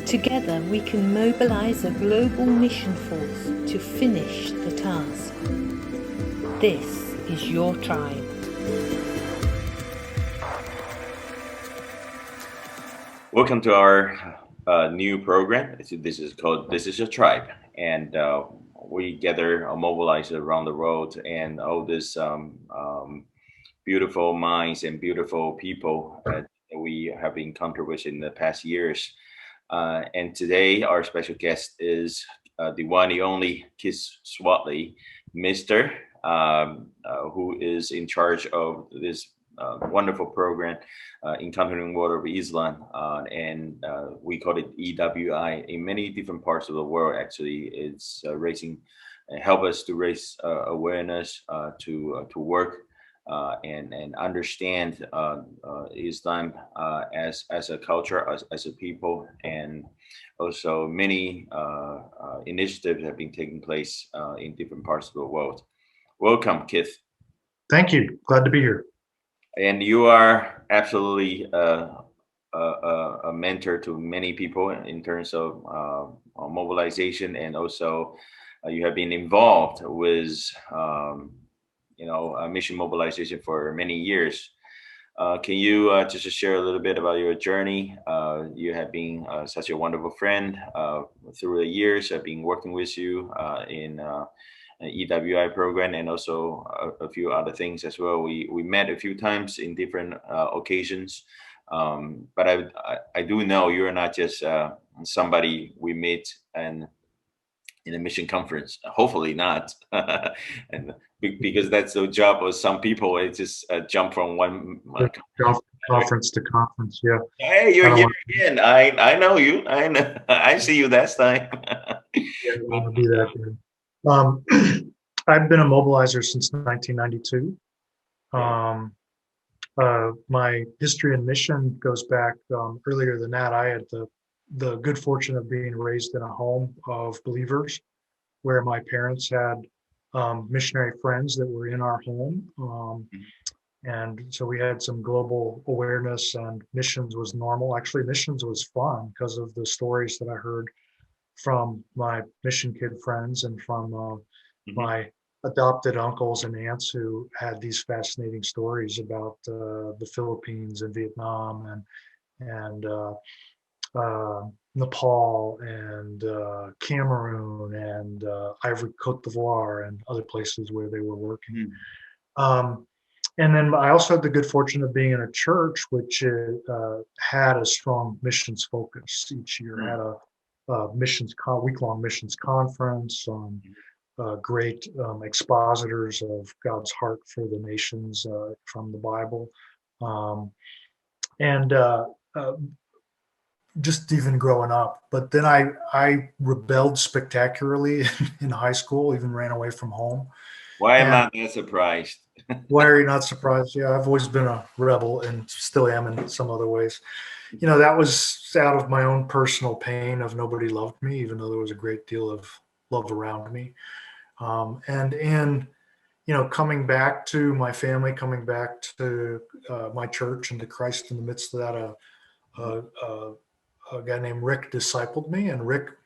Together we can mobilise a global mission force to finish the task. This is your tribe. Welcome to our new program. This is called This Is Your Tribe. And we gather mobilisers around the world and all these beautiful minds and beautiful people that we have encountered with in the past years. And today, our special guest is the one, the only Keith Swatley, Mr., who is in charge of this wonderful program, Encountering World of Islam, and we call it EWI. In many different parts of the world, actually, it's raising, help us to raise awareness, to work and understand Islam as a culture, as a people, and also many initiatives have been taking place in different parts of the world. Welcome, Keith. Thank you. Glad to be here. And you are absolutely a mentor to many people in terms of mobilization, and also you have been involved with mission mobilization for many years. Can you just share a little bit about your journey? You have been such a wonderful friend through the years. I've been working with you in an EWI program, and also a few other things as well. We met a few times in different occasions, but I do know you're not just somebody we meet and in a mission conference. Hopefully not, and because that's the job of some people. It just jump from one conference to conference. Yeah. Hey, you're here again. I know you. I know. I see you that time. Yeah, I want to do that. I've been a mobilizer since 1992. My history and mission goes back earlier than that. I had the good fortune of being raised in a home of believers where my parents had missionary friends that were in our home. And so we had some global awareness, and missions was normal. Actually, missions was fun because of the stories that I heard from my mission kid friends and from my adopted uncles and aunts who had these fascinating stories about the Philippines and Vietnam and Nepal and Cameroon and Ivory Cote d'Ivoire and other places where they were working. And then I also had the good fortune of being in a church which had a strong missions focus. Each year had a week-long missions conference, great expositors of God's heart for the nations from the Bible, and just even growing up. But then I rebelled spectacularly in high school, even ran away from home. Why am I not surprised? Why are you not surprised? Yeah, I've always been a rebel and still am in some other ways. That was out of my own personal pain of nobody loved me, even though there was a great deal of love around me. And in, coming back to my family, coming back to my church and to Christ in the midst of that, a guy named Rick discipled me, and Rick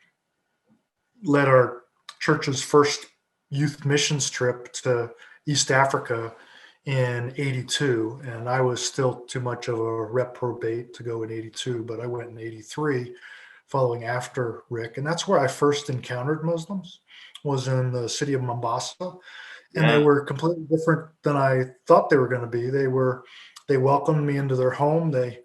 led our church's first youth missions trip to East Africa in 82, and I was still too much of a reprobate to go in 82, but I went in 83 following after Rick. And that's where I first encountered Muslims, was in the city of Mombasa. And they were completely different than I thought they were going to be. They welcomed me into their home. They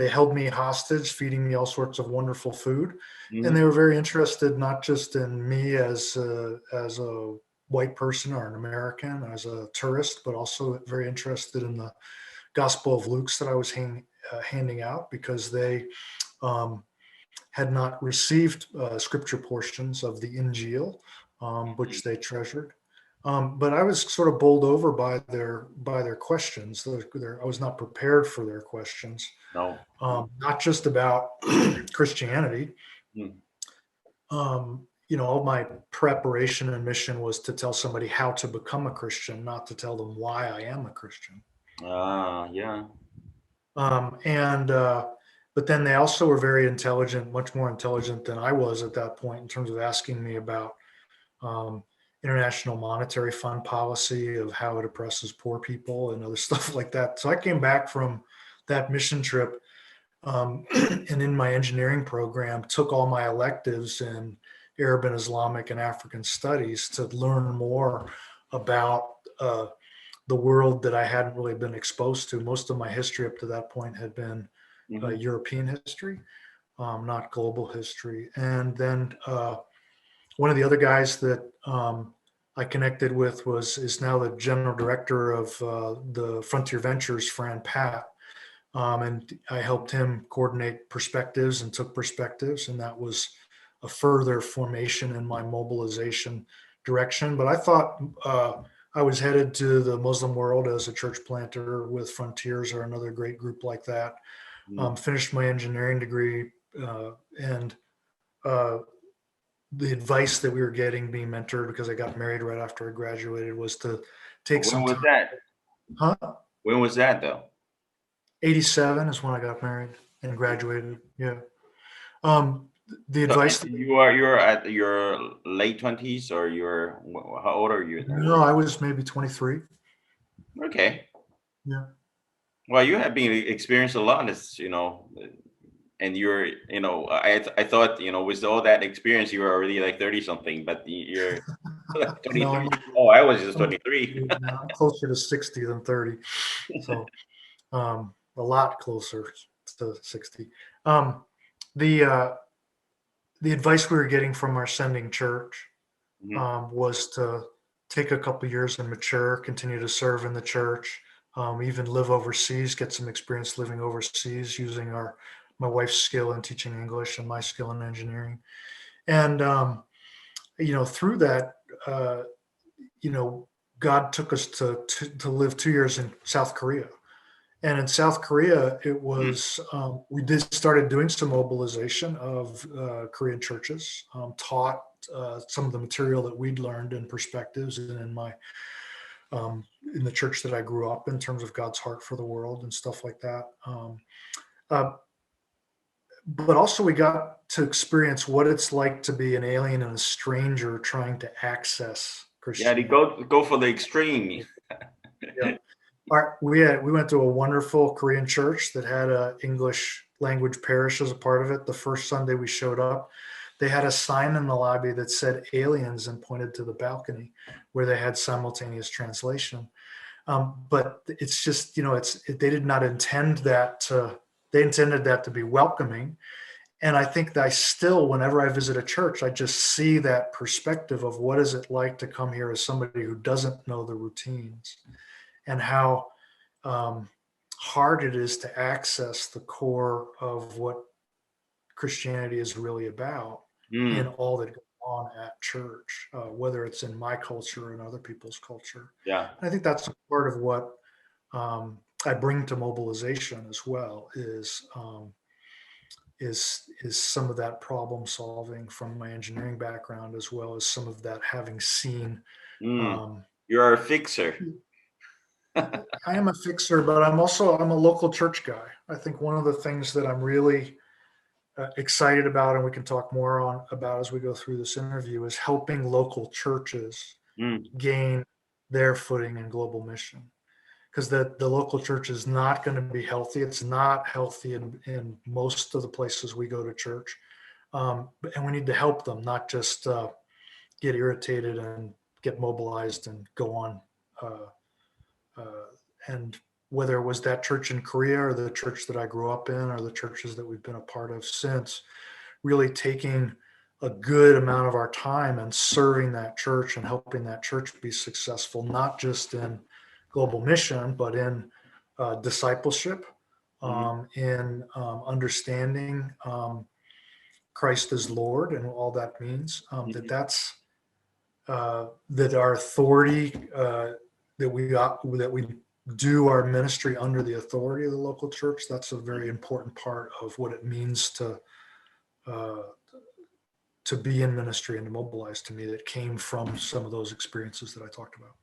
held me hostage, feeding me all sorts of wonderful food. And they were very interested, not just in me as a white person or an American, as a tourist, but also very interested in the Gospel of Luke's that I was handing out, because they had not received scripture portions of the Injil, which they treasured. But I was sort of bowled over by their questions. I was not prepared for their questions. No. Not just about Christianity. All my preparation and mission was to tell somebody how to become a Christian, not to tell them why I am a Christian. Yeah. But then they also were very intelligent, much more intelligent than I was at that point in terms of asking me about international monetary fund policy, of how it oppresses poor people and other stuff like that. So I came back from that mission trip, and in my engineering program, took all my electives in Arab and Islamic and African studies to learn more about the world that I hadn't really been exposed to. Most of my history up to that point had been European history, not global history. And then one of the other guys that I connected with is now the general director of the Frontier Ventures, Fran Pat. And I helped him coordinate perspectives and took perspectives. And that was a further formation in my mobilization direction. But I thought I was headed to the Muslim world as a church planter with Frontiers or another great group like that. Finished my engineering degree, and the advice that we were getting, being mentored, because I got married right after I graduated, was to take some time. When was that? Huh? When was that though? 87 is when I got married and graduated. Yeah. The So advice. you're at your late 20s, or how old are you? No, I was maybe 23. Okay. Yeah. Well, you have been experienced a lot, as and you're, I thought, with all that experience, you were already like 30 something, but you're like 23. No, Oh, I was just 23. I'm closer to 60 than 30. So a lot closer to 60. The advice we were getting from our sending church was to take a couple years and mature, continue to serve in the church, even live overseas, get some experience living overseas using my wife's skill in teaching English and my skill in engineering. And, through that, God took us to live 2 years in South Korea. And in South Korea, it was, we started doing some mobilization of Korean churches, taught some of the material that we'd learned in perspectives and in the church that I grew up in terms of God's heart for the world and stuff like that. But also we got to experience what it's like to be an alien and a stranger trying to access Christianity. Yeah, they go for the extreme. Yeah. We went to a wonderful Korean church that had an English language parish as a part of it. The first Sunday we showed up, they had a sign in the lobby that said aliens and pointed to the balcony where they had simultaneous translation. But it's just, they did not intend that they intended that to be welcoming. And I think that I still, whenever I visit a church, I just see that perspective of what is it like to come here as somebody who doesn't know the routines, and how hard it is to access the core of what Christianity is really about in all that goes on at church, whether it's in my culture or in other people's culture. Yeah. And I think that's part of what I bring to mobilization as well, is some of that problem solving from my engineering background, as well as some of that having seen. You're a fixer. I am a fixer, but I'm a local church guy. I think one of the things that I'm really excited about, and we can talk more about as we go through this interview, is helping local churches gain their footing in global mission. Because the local church is not going to be healthy. It's not healthy in most of the places we go to church. And we need to help them, not just get irritated and get mobilized and go on. And whether it was that church in Korea or the church that I grew up in or the churches that we've been a part of since, really taking a good amount of our time and serving that church and helping that church be successful, not just in global mission, but in discipleship, in understanding Christ as Lord and all that means. That our authority, that we do our ministry under the authority of the local church. That's a very important part of what it means to be in ministry and to mobilize, to me, that came from some of those experiences that I talked about.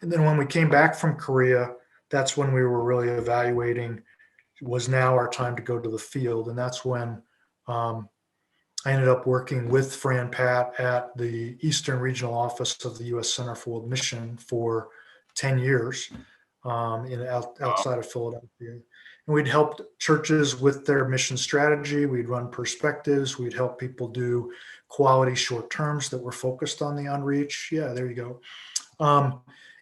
And then when we came back from Korea, that's when we were really evaluating, was now our time to go to the field. And that's when I ended up working with Fran Pat at the Eastern Regional Office of the U.S. Center for World Mission for 10 years outside of Philadelphia. And we'd helped churches with their mission strategy. We'd run perspectives. We'd help people do quality short terms that were focused on the unreached. Yeah, there you go.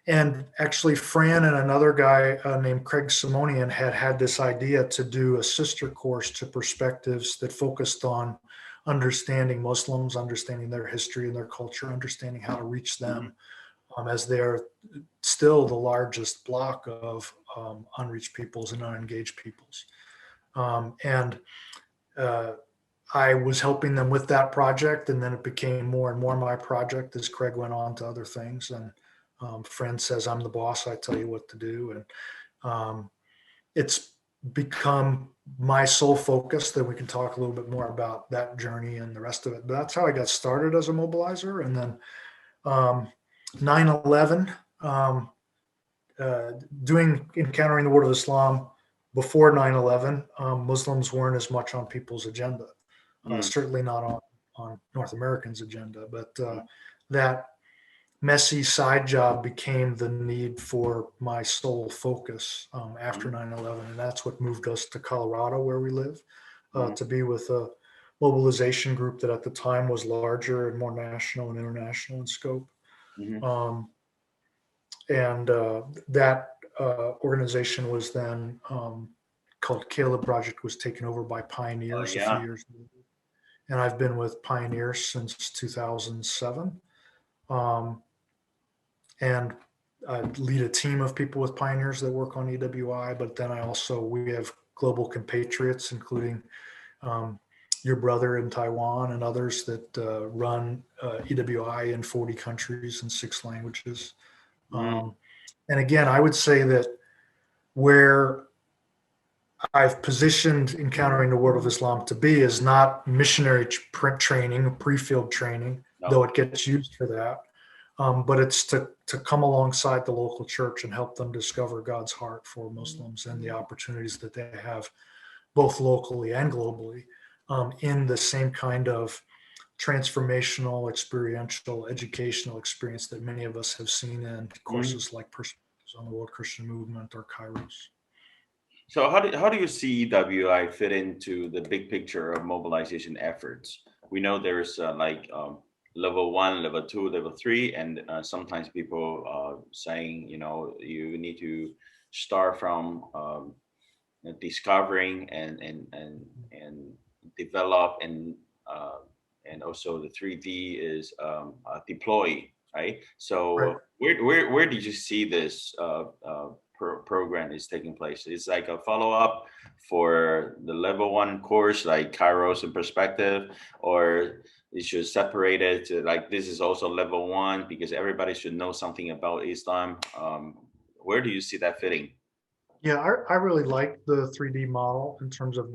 And actually, Fran and another guy named Craig Simonian had this idea to do a sister course to perspectives that focused on understanding Muslims, understanding their history and their culture, understanding how to reach them, as they're still the largest block of unreached peoples and unengaged peoples. I was helping them with that project, and then it became more and more my project as Craig went on to other things. And Fran says, I'm the boss, I tell you what to do. And it's become my sole focus. That we can talk a little bit more about that journey and the rest of it. But that's how I got started as a mobilizer. And then 9/11, doing Encountering the World of Islam before 9/11, Muslims weren't as much on people's agenda. Certainly not on North Americans' agenda. But that messy side job became the need for my sole focus after 9/11. And that's what moved us to Colorado, where we live, to be with a mobilization group that at the time was larger and more national and international in scope. That organization was then called Caleb Project, was taken over by Pioneers a few years later. And I've been with Pioneers since 2007. And I lead a team of people with Pioneers that work on EWI, but then we have global compatriots, including your brother in Taiwan and others that run EWI in 40 countries and 6 languages. And again, I would say that where I've positioned Encountering the World of Islam to be is not missionary training, pre-field training, though it gets used for that. But it's to come alongside the local church and help them discover God's heart for Muslims and the opportunities that they have, both locally and globally, in the same kind of transformational, experiential, educational experience that many of us have seen in courses like Perspectives on the World Christian Movement or Kairos. So how do you see EWI fit into the big picture of mobilization efforts? We know there's level 1, level 2, level 3, and sometimes people saying, you need to start from discovering and develop, and also the 3D is deploy, right? So Right. Where did you see this program is taking place? It's like a follow-up for the level 1 course, like Kairos and Perspective, or it should separate it to like, this is also level 1 because everybody should know something about Islam. Where do you see that fitting? Yeah, I really like the 3D model in terms of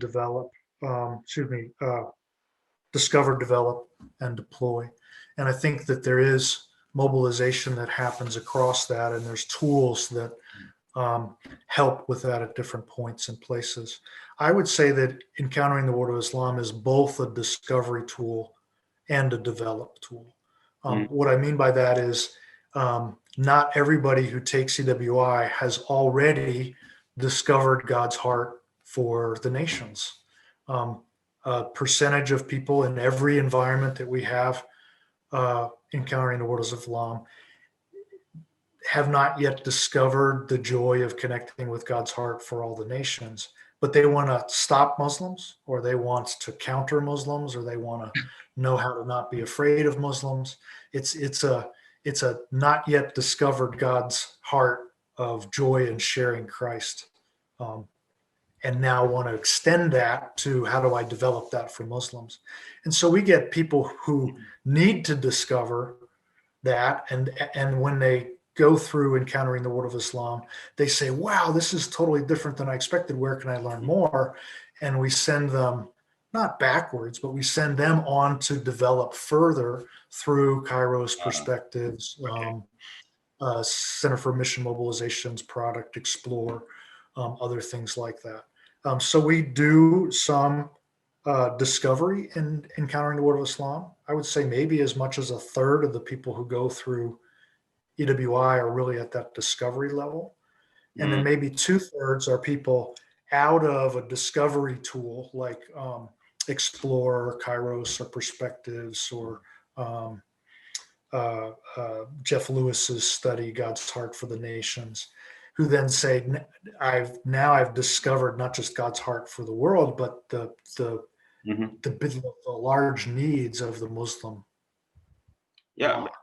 discover, develop, and deploy. And I think that there is mobilization that happens across that, and there's tools that help with that at different points and places. I would say that Encountering the World of Islam is both a discovery tool and a develop tool. What I mean by that is not everybody who takes EWI has already discovered God's heart for the nations. A percentage of people in every environment that we have Encountering the World of Islam have not yet discovered the joy of connecting with God's heart for all the nations, but they want to stop Muslims, or they want to counter Muslims, or they want to know how to not be afraid of Muslims. It's a not yet discovered God's heart of joy in sharing Christ, and now want to extend that to how do I develop that for Muslims. And so we get people who need to discover that, and when they go through Encountering the World of Islam, they say, wow, this is totally different than I expected. Where can I learn more? And we send them, not backwards, but we send them on to develop further through Kairos Perspectives, Center for Mission Mobilization's product, Explore, other things like that. So we do some discovery in encountering the world of Islam. I would say maybe as much as a third of the people who go through EWI are really at that discovery level. And then maybe 2/3 are people out of a discovery tool like Explorer, Kairos, or Perspectives, or Jeff Lewis's study, God's Heart for the Nations, who then say, I've discovered not just God's heart for the world, but the large needs of the Muslim Yeah. bloc.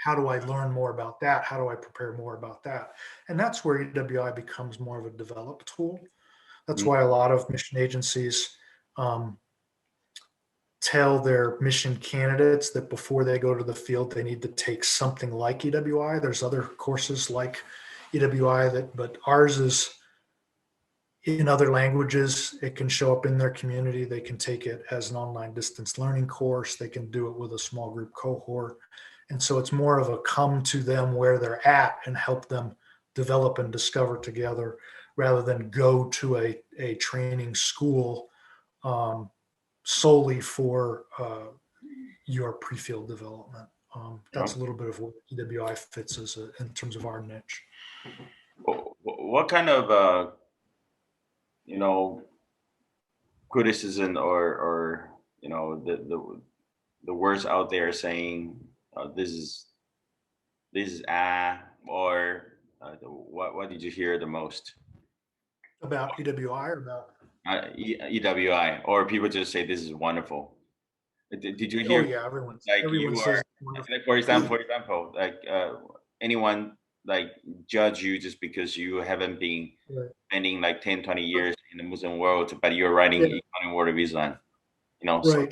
How do I learn more about that? How do I prepare more about that? And that's where EWI becomes more of a developed tool. That's why a lot of mission agencies tell their mission candidates that before they go to the field, they need to take something like EWI. There's other courses like EWI but ours is in other languages. It can show up in their community. They can take it as an online distance learning course. They can do it with a small group cohort. And so it's more of a come to them where they're at and help them develop and discover together rather than go to a training school solely for your pre-field development. That's a little bit of what EWI fits as in terms of our niche. What kind of criticism or the words out there saying this is or what did you hear the most about EWI or about EWI, or people just say this is wonderful? Did you hear? Oh yeah, everyone says like, for example, like anyone like judge you just because you haven't been spending like 10-20 years in the Muslim world, but you're writing Economic World of Islam, Right. So.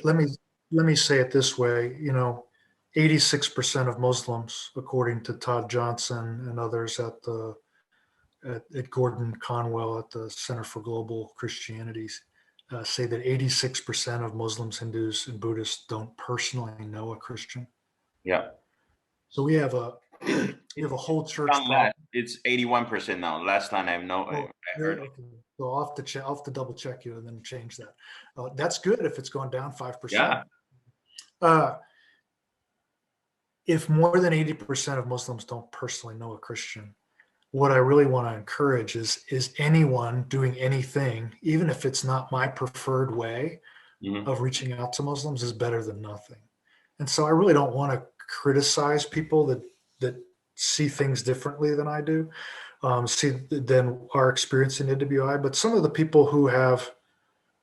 Let me say it this way. 86% of Muslims, according to Todd Johnson and others at Gordon Conwell at the Center for Global Christianity, say that 86% of Muslims, Hindus, and Buddhists don't personally know a Christian. Yeah. So we have a whole church problem. It's 81% now. Last time I heard. Okay. So I'll have to double check you and then change that. That's good if it's going down 5%. Yeah. If more than 80% of Muslims don't personally know a Christian, what I really want to encourage is anyone doing anything, even if it's not my preferred way of reaching out to Muslims, is better than nothing. And so I really don't want to criticize people that see things differently than I do, than our experience in EWI. But some of the people who have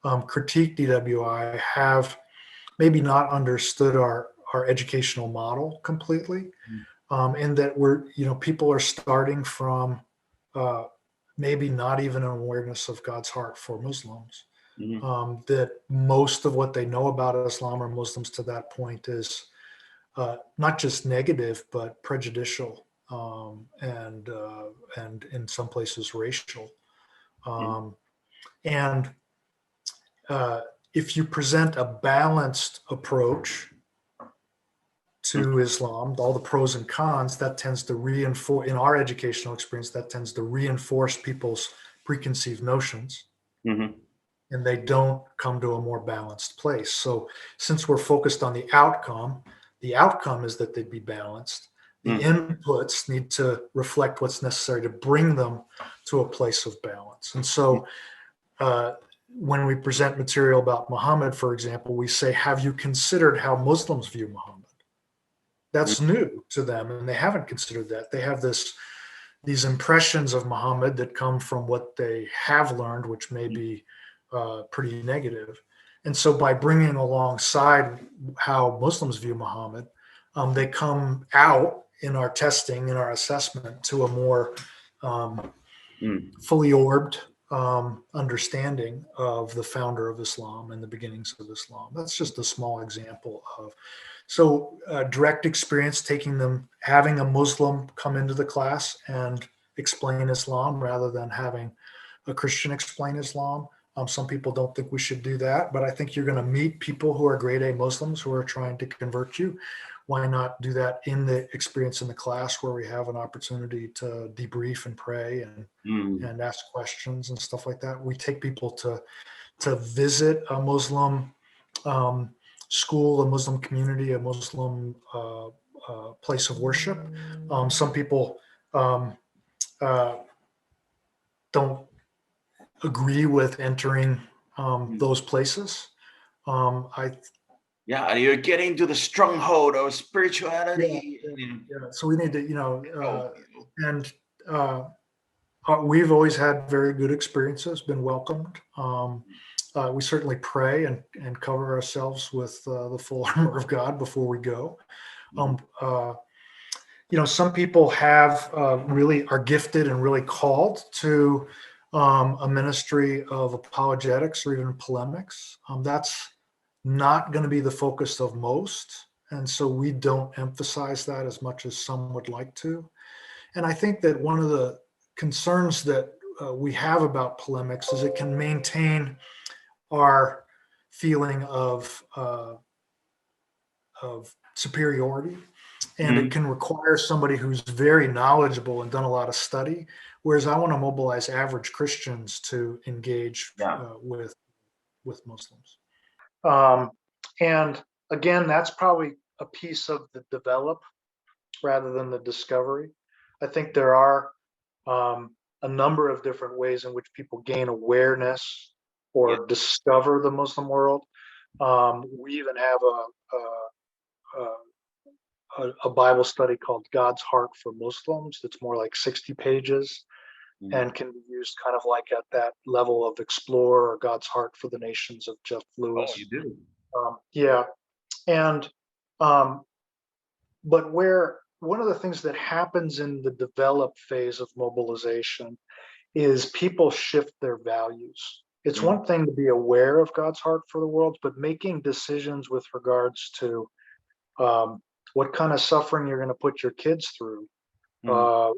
critiqued EWI have maybe not understood our educational model completely. And that people are starting from maybe not even an awareness of God's heart for Muslims. That most of what they know about Islam or Muslims to that point is not just negative, but prejudicial and in some places racial. And if you present a balanced approach to Islam, all the pros and cons, that tends to reinforce, in our educational experience, that tends to reinforce people's preconceived notions. And they don't come to a more balanced place. So since we're focused on the outcome is that they'd be balanced. The inputs need to reflect what's necessary to bring them to a place of balance. And so when we present material about Muhammad, for example, we say, have you considered how Muslims view Muhammad? That's new to them, and they haven't considered that. They have these impressions of Muhammad that come from what they have learned, which may be pretty negative. And so by bringing alongside how Muslims view Muhammad, they come out in our testing, in our assessment, to a more fully orbed understanding of the founder of Islam and the beginnings of Islam. That's just a small example of. So direct experience, having a Muslim come into the class and explain Islam rather than having a Christian explain Islam, Some people don't think we should do that, but I think you're going to meet people who are grade A Muslims who are trying to convert you. Why not do that in the experience in the class where we have an opportunity to debrief and pray and ask questions and stuff like that? We take people to visit a Muslim school, a Muslim community, a Muslim place of worship. Some people don't agree with entering those places. Yeah, you're getting to the stronghold of spirituality. Yeah. So we need to, and we've always had very good experiences, been welcomed. We certainly pray and cover ourselves with the full armor of God before we go. Some people have really are gifted and really called to a ministry of apologetics or even polemics. That's not going to be the focus of most. And so we don't emphasize that as much as some would like to. And I think that one of the concerns that we have about polemics is it can maintain our feeling of superiority. And it can require somebody who's very knowledgeable and done a lot of study. Whereas I want to mobilize average Christians to engage with Muslims. And again, that's probably a piece of the develop rather than the discovery. I think there are a number of different ways in which people gain awareness or discover the Muslim world. We even have a Bible study called God's Heart for Muslims. That's more like 60 pages and can be used kind of like at that level of Explorer or God's Heart for the Nations of Jeff Lewis. Oh, you do? Yeah. And, but where one of the things that happens in the develop phase of mobilization is people shift their values. It's one thing to be aware of God's heart for the world, but making decisions with regards to what kind of suffering you're going to put your kids through, where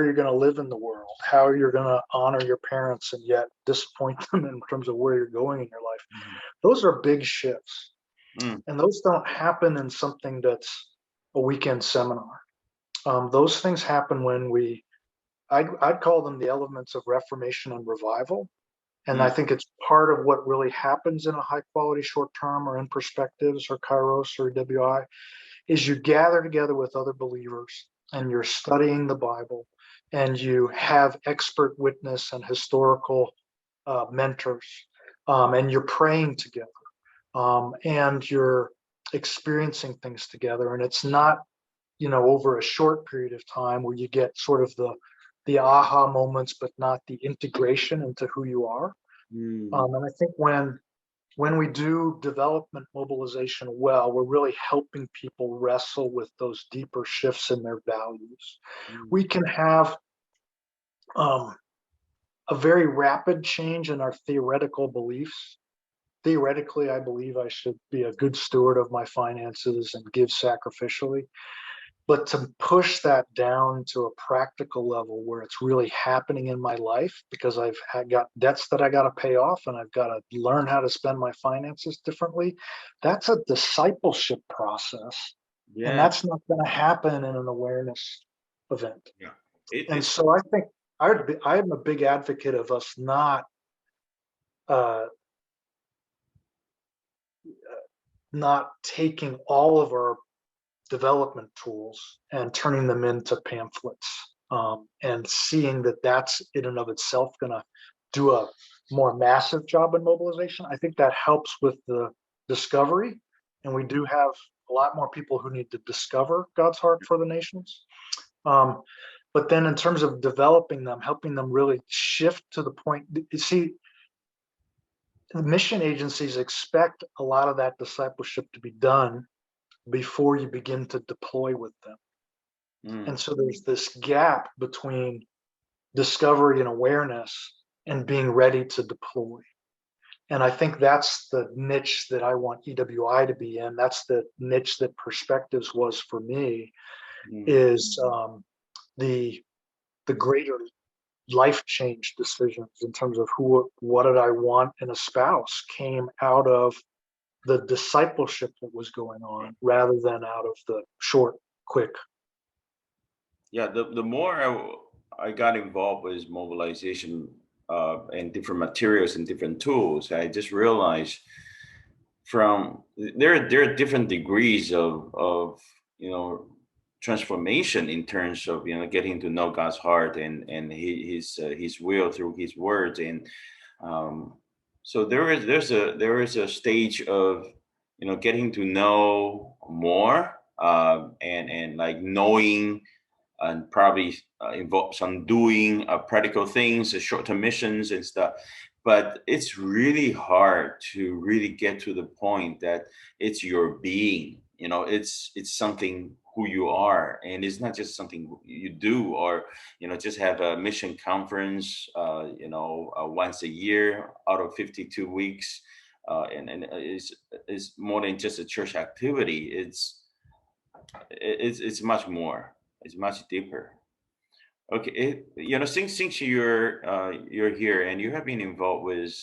you're going to live in the world, how you're going to honor your parents and yet disappoint them in terms of where you're going in your life. Those are big shifts. And those don't happen in something that's a weekend seminar. Those things happen when I'd call them the elements of reformation and revival. And I think it's part of what really happens in a high quality short term or in perspectives or Kairos or WI is you gather together with other believers and you're studying the Bible and you have expert witness and historical mentors and you're praying together and you're experiencing things together. And it's not, over a short period of time where you get sort of the aha moments, but not the integration into who you are. And I think when we do development mobilization well, we're really helping people wrestle with those deeper shifts in their values. We can have a very rapid change in our theoretical beliefs. Theoretically, I believe I should be a good steward of my finances and give sacrificially. But to push that down to a practical level where it's really happening in my life because I've got debts that I got to pay off and I've got to learn how to spend my finances differently, that's a discipleship process. Yeah. And that's not going to happen in an awareness event. Yeah. So I think I am a big advocate of us not taking all of our development tools and turning them into pamphlets and seeing that that's in and of itself going to do a more massive job in mobilization. I think that helps with the discovery, and we do have a lot more people who need to discover God's heart for the nations. But then in terms of developing them, helping them really shift to the point, you see, the mission agencies expect a lot of that discipleship to be done before you begin to deploy with them. And so there's this gap between discovery and awareness and being ready to deploy. And I think that's the niche that I want EWI to be in. That's the niche that Perspectives was for me, is the greater life change decisions in terms of what did I want in a spouse came out of the discipleship that was going on rather than out of the short, quick. Yeah, the more I got involved with mobilization and different materials and different tools, I just realized from there are different degrees of transformation in terms of getting to know God's heart and his will through his words. And so there is a stage of getting to know more and like knowing and probably involve some doing practical things, short-term missions and stuff. But it's really hard to really get to the point that it's your being. It's something who you are, and it's not just something you do or just have a mission conference, once a year out of 52 weeks, and it's more than just a church activity. It's much more. It's much deeper. Okay, since you're here and you have been involved with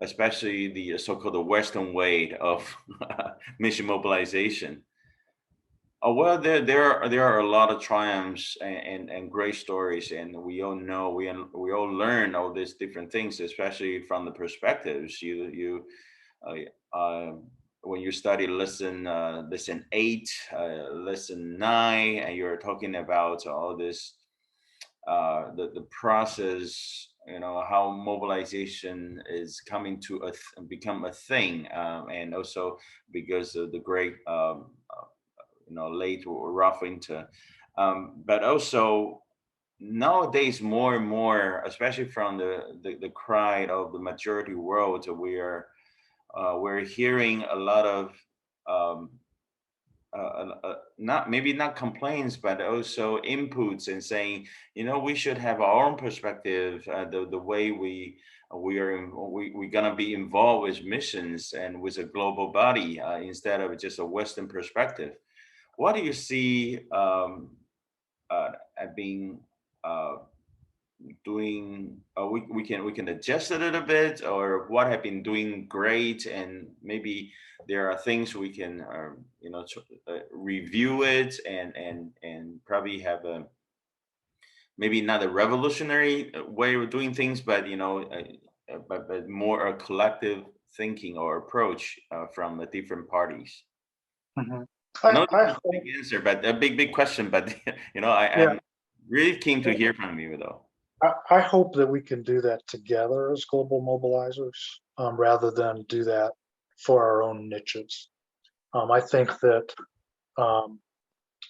especially the so-called the Western way of mission mobilization. Well, there are a lot of triumphs and great stories, and we all know we all learn all these different things, especially from the perspectives uh, when you study lesson 8, lesson 9, and you're talking about all this the process, how mobilization is coming to become a thing, and also because of the great late or rough winter, but also nowadays more and more, especially from the cry of the majority world, we're hearing a lot of not complaints, but also inputs and saying, we should have our own perspective, the way we're gonna be involved with missions and with a global body, instead of just a Western perspective. What do you see being doing? We can adjust a little bit, or what have been doing great, and maybe there are things we can review it and probably have a maybe not a revolutionary way of doing things, but but more a collective thinking or approach from the different parties. Mm-hmm. I know I this is a hope, big answer, but a big question. But yeah, I'm really keen to hear from you, though. I hope that we can do that together as global mobilizers, rather than do that for our own niches. I think that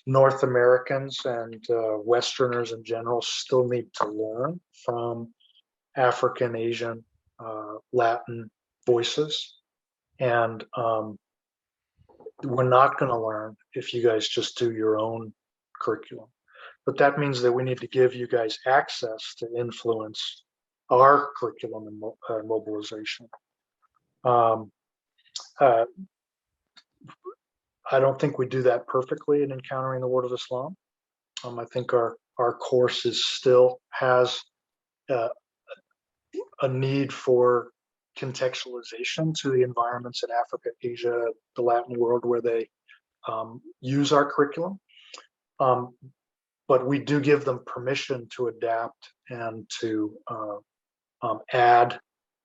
North Americans and Westerners in general still need to learn from African, Asian, Latin voices. And we're not going to learn if you guys just do your own curriculum. But that means that we need to give you guys access to influence our curriculum and mobilization. Uh, I don't think we do that perfectly in Encountering the Word of Islam. I think our course still has uh, a need for contextualization to the environments in Africa, Asia, the Latin world where they use our curriculum. But we do give them permission to adapt and to add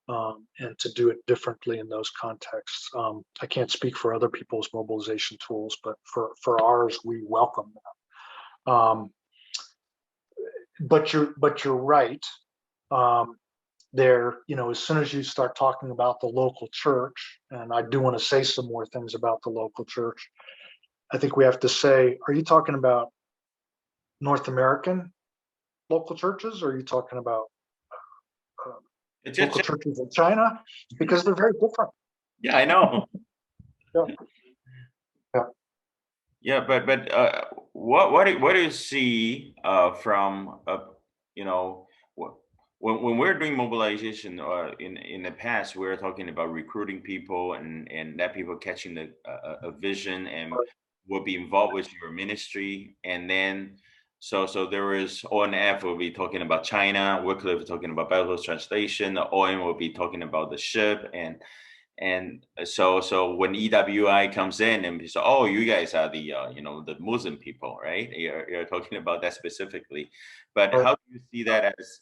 and to do it differently in those contexts. I can't speak for other people's mobilization tools, but for ours, we welcome that. But you're right. There, as soon as you start talking about the local church, and I do want to say some more things about the local church, I think we have to say, are you talking about North American local churches, or are you talking about local churches in China? Because they're very different. Yeah, I know. Yeah. Yeah, but what do you see from when we're doing mobilization, in the past we were talking about recruiting people and that people catching a vision and will be involved with your ministry, and then So there is ONF will be talking about China, Wycliffe talking about Bible translation, OM will be talking about the ship, and so when EWI comes in and say, oh, you guys are the the Muslim people, right? You're talking about that specifically, but Right. how do you see that as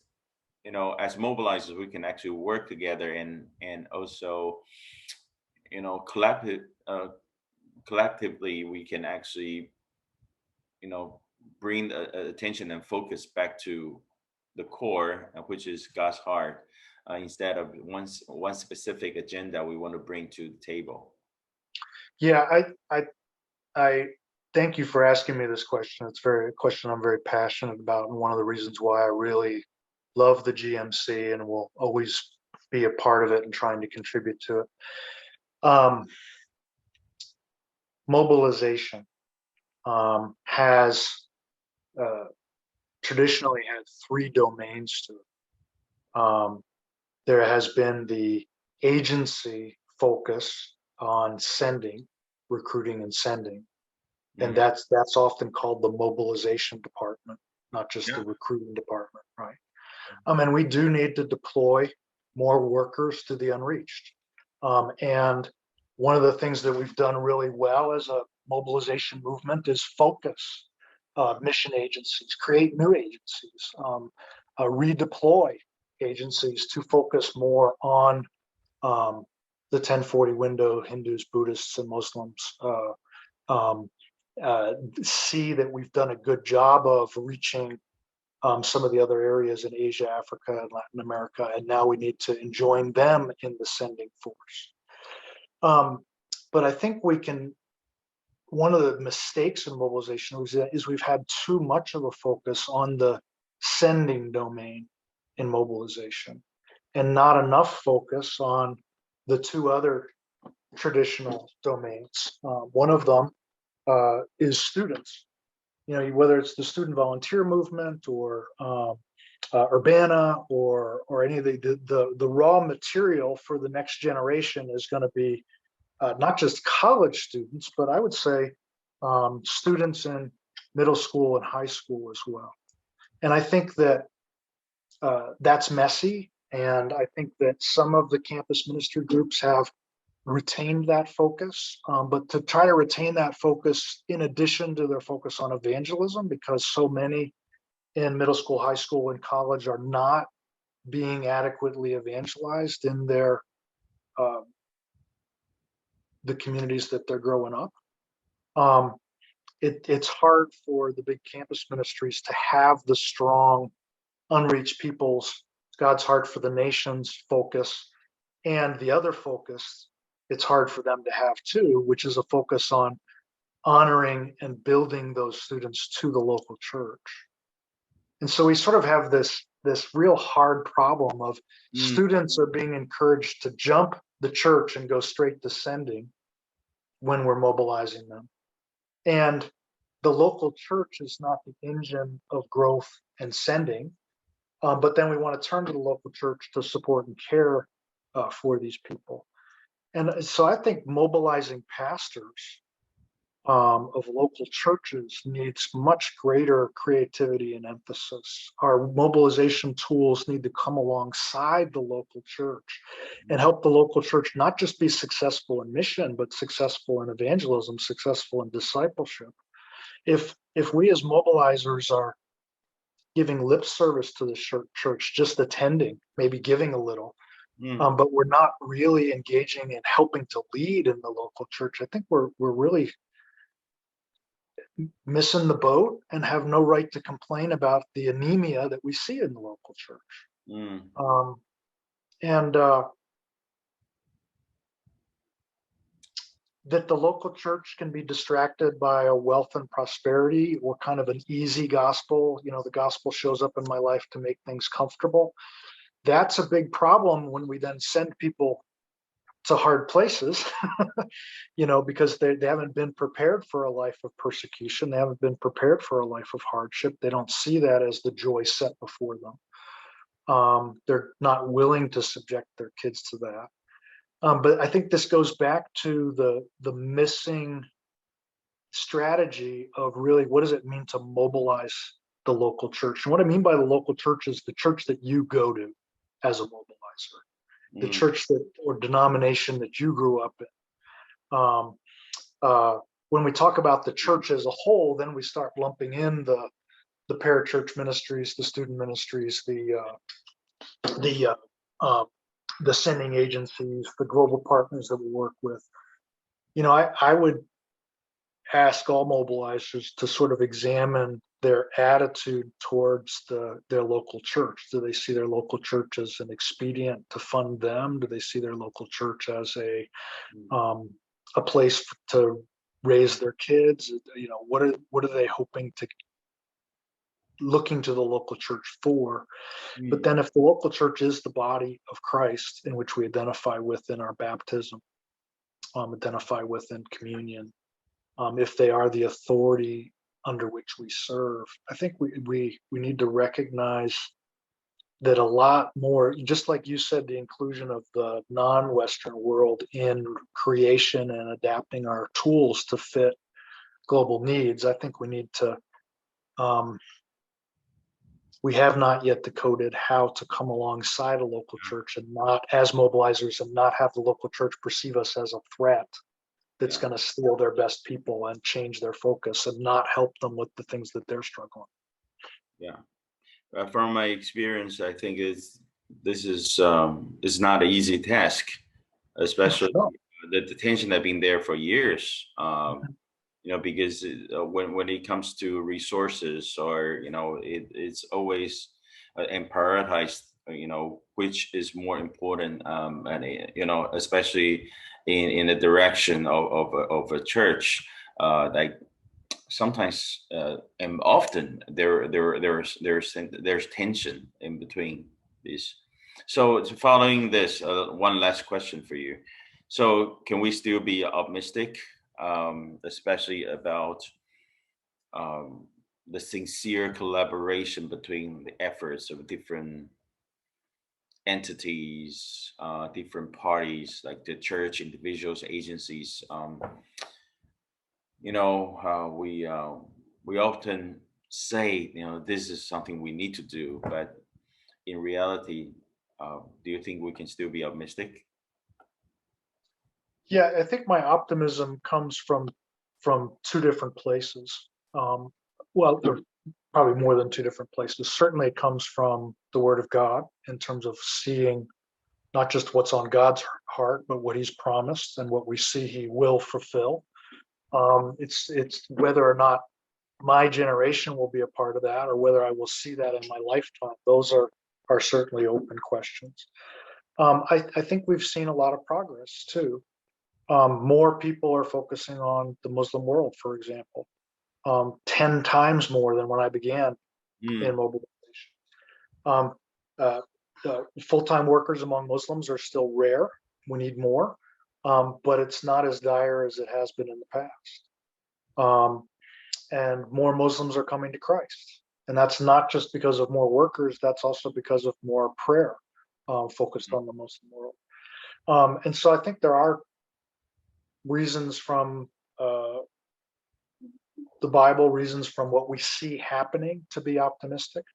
as mobilizers, we can actually work together and also collectively we can actually bring attention and focus back to the core, which is God's heart, instead of one specific agenda we want to bring to the table. Yeah, I thank you for asking me this question. It's a question I'm very passionate about, and one of the reasons why I really love the GMC and will always be a part of it and trying to contribute to it. Mobilization has traditionally had three domains to it. There has been the agency focus on sending, recruiting and sending. And that's often called the mobilization department, not just the recruiting department, right? And we do need to deploy more workers to the unreached. And one of the things that we've done really well as a mobilization movement is focus mission agencies, create new agencies, redeploy agencies to focus more on the 1040 window, Hindus, Buddhists, and Muslims. See that we've done a good job of reaching some of the other areas in Asia, Africa, and Latin America, and now we need to join them in the sending force. But I think one of the mistakes in mobilization is we've had too much of a focus on the sending domain in mobilization and not enough focus on the two other traditional domains. One of them is students. Whether it's the student volunteer movement or Urbana or any of the raw material for the next generation is going to be not just college students, but I would say students in middle school and high school as well. And I think that that's messy. And I think that some of the campus ministry groups have retained that focus, but to try to retain that focus in addition to their focus on evangelism, because so many in middle school, high school, and college are not being adequately evangelized in their the communities that they're growing up. It's hard for the big campus ministries to have the strong unreached peoples, God's heart for the nations focus, and the other focus it's hard for them to have too, which is a focus on honoring and building those students to the local church. And so we sort of have this real hard problem of students are being encouraged to jump the church and go straight to sending when we're mobilizing them. And the local church is not the engine of growth and sending, but then we want to turn to the local church to support and care for these people. And so I think mobilizing pastors of local churches needs much greater creativity and emphasis. Our mobilization tools need to come alongside the local church and help the local church not just be successful in mission, but successful in evangelism, successful in discipleship. If we as mobilizers are giving lip service to the church, just attending, maybe giving a little, but we're not really engaging and helping to lead in the local church, I think we're really missing the boat and have no right to complain about the anemia that we see in the local church. That the local church can be distracted by a wealth and prosperity or kind of an easy gospel. The gospel shows up in my life to make things comfortable. That's a big problem when we then send people to hard places, because they haven't been prepared for a life of persecution. They haven't been prepared for a life of hardship. They don't see that as the joy set before them. They're not willing to subject their kids to that. But I think this goes back to the missing strategy of really what does it mean to mobilize the local church. And what I mean by the local church is the church that you go to as a mobilizer, the church that or denomination that you grew up in. When we talk about the church as a whole, then we start lumping in the parachurch ministries, the student ministries, the sending agencies, the global partners that we work with. I would ask all mobilizers to sort of examine their attitude towards their local church. Do they see their local church as an expedient to fund them? Do they see their local church as a place to raise their kids? What are they looking to the local church for? But then if the local church is the body of Christ in which we identify with in our baptism, identify with in communion, if they are the authority under which we serve, I think we need to recognize that a lot more, just like you said, the inclusion of the non-Western world in creation and adapting our tools to fit global needs. I think we need to we have not yet decoded how to come alongside a local church and not as mobilizers and not have the local church perceive us as a threat that's going to steal their best people and change their focus and not help them with the things that they're struggling. Yeah. From my experience, I think this is not an easy task, especially the tension has been there for years. Because when it comes to resources or it's always and prioritized. Which is more important, and especially in the direction of a church, like. Sometimes and often there's tension in between these. So following this, one last question for you. So can we still be optimistic, especially about the sincere collaboration between the efforts of different entities, different parties, like the church, individuals, agencies? We often say, this is something we need to do, but in reality, do you think we can still be optimistic? Yeah, I think my optimism comes from two different places. Well, there are probably more than two different places. Certainly, it comes from the Word of God in terms of seeing not just what's on God's heart, but what He's promised and what we see He will fulfill. It's whether or not my generation will be a part of that, or whether I will see that in my lifetime. Those are certainly open questions. I think we've seen a lot of progress too. More people are focusing on the Muslim world, for example, 10 times more than when I began in mobilization. Full-time workers among Muslims are still rare. We need more. But it's not as dire as it has been in the past. And more Muslims are coming to Christ. And that's not just because of more workers, that's also because of more prayer focused on the Muslim world. And so I think there are reasons from the Bible, reasons from what we see happening to be optimistic.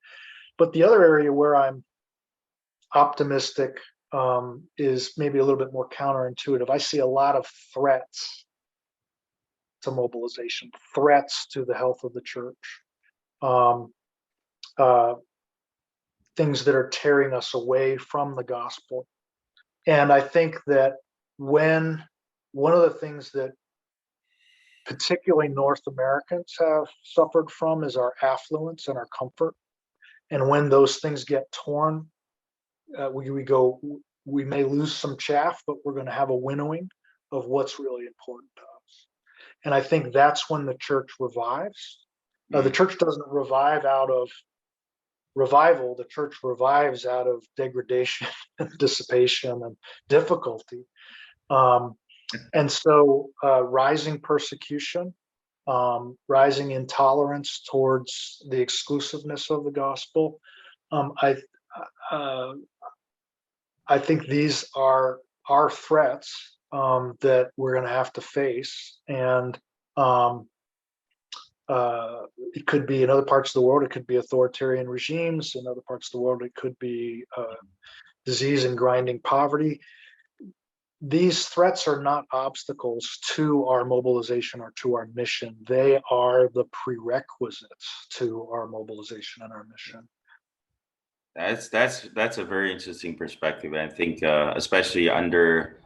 But the other area where I'm optimistic is maybe a little bit more counterintuitive. I see a lot of threats to mobilization, threats to the health of the church, things that are tearing us away from the gospel. And I think that one of the things that particularly North Americans have suffered from is our affluence and our comfort. And when those things get torn, we may lose some chaff, but we're going to have a winnowing of what's really important to us. And I think that's when the church revives. The church doesn't revive out of revival. The church revives out of degradation and dissipation and difficulty. And so rising persecution, rising intolerance towards the exclusiveness of the gospel, I think these are threats that we're going to have to face. And It could be in other parts of the world, it could be authoritarian regimes. In other parts of the world, it could be disease and grinding poverty. These threats are not obstacles to our mobilization or to our mission. They are the prerequisites to our mobilization and our mission. That's a very interesting perspective. I think, especially under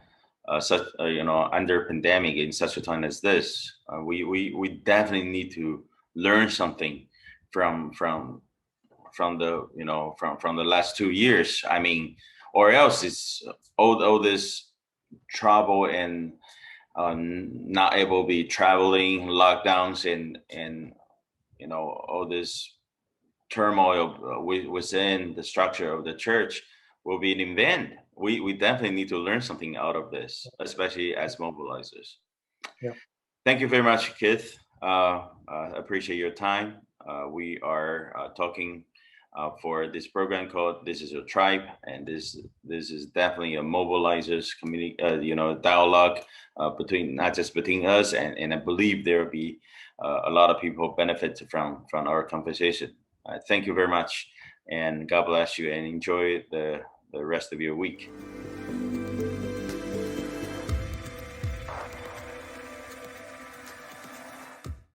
such under pandemic in such a time as this, we definitely need to learn something from the from the last 2 years. I mean, or else it's all this trouble and not able to be traveling, lockdowns, and all this turmoil within the structure of the church will be in vain. We definitely need to learn something out of this, especially as mobilizers. Yeah. Thank you very much, Keith. Appreciate your time. We are talking for this program called "This Is Your Tribe," and this is definitely a mobilizers community, dialogue between not just between us, and I believe there will be a lot of people benefit from our conversation. Thank you very much, and God bless you, and enjoy the rest of your week.